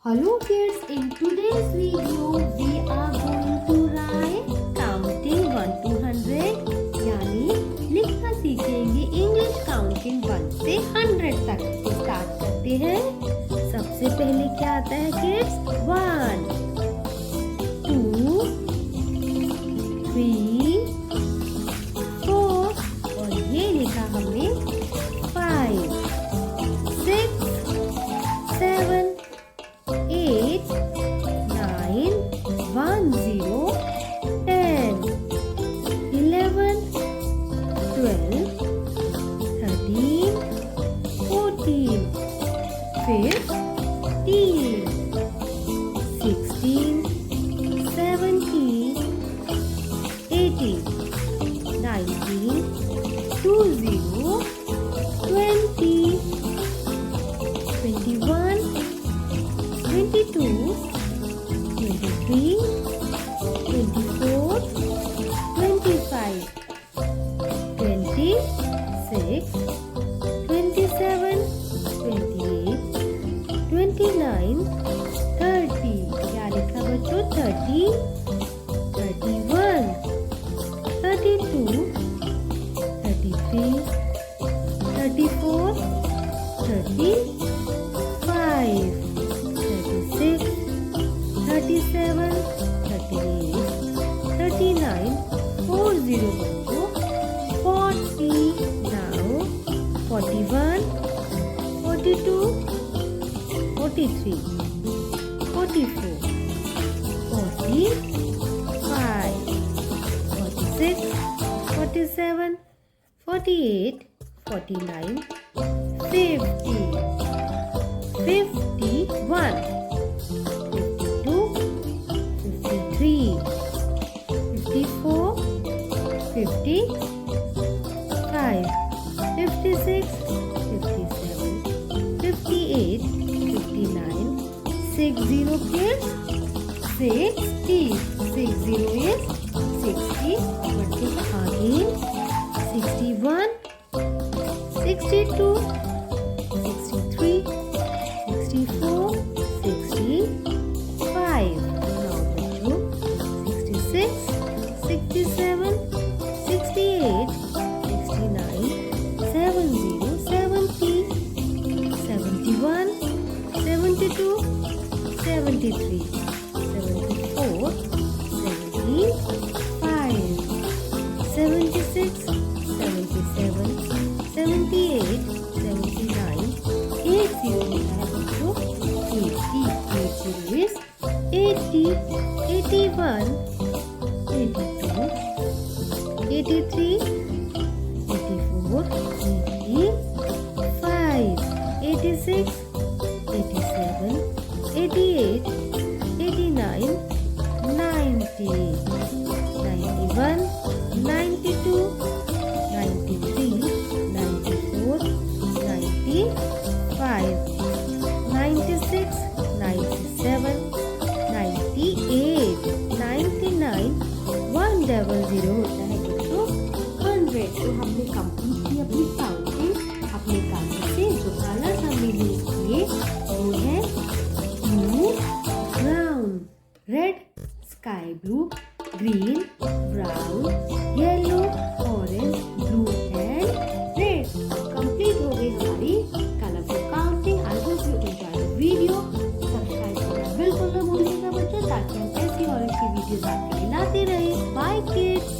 Hello kids, in today's video we are going to write counting 1 to 100 यानी लिखना सीखेंगे English counting 1 से 100 तक। स्टार्ट करते हैं। सबसे पहले क्या आता है किड्स? 1 2 3 4 और ये लिखा हमने 5 6 7 8 9 1 0 10 11 12 13 14 15 16 17 18 19 20 20 21 22 23 24 25 26 27 28 29 30 क्या लिखा बच्चों? 30 31 32 33 34 35 36 37 38 39 40 बच्चों 40 now 41 42 43 44 45 46 47 48 49 50 51 52 53 54 55 56 57 58 59 60 kids 60 60 is 60 बच्चों का आगे 61 62 63 64 65 now बच्चों 66 67 68 69 70 70 71 72 73 74 75 76 77 78 79 80 लिखा है बच्चों 80 80 is 80 81 82 83 84 85 86 87 88 89 90 91 92 93 94 95 96 97 98 99 100 होता है बच्चों 100। तो हमने कंप्लीट की अपनी काउंटिंग अपने कागज से। जो कलर हमने यूज किए वो है blue, brown, red, sky blue, green, brown, yellow, orange, blue and red. Complete हो गई हमारी colourful counting. I hope you enjoy the video. Subscribe करना बिल्कुल न भूलिएगा बच्चों, ताकि हम ऐसी और ऐसी वीडियोस आपके लिए लाते रहे। Bye kids.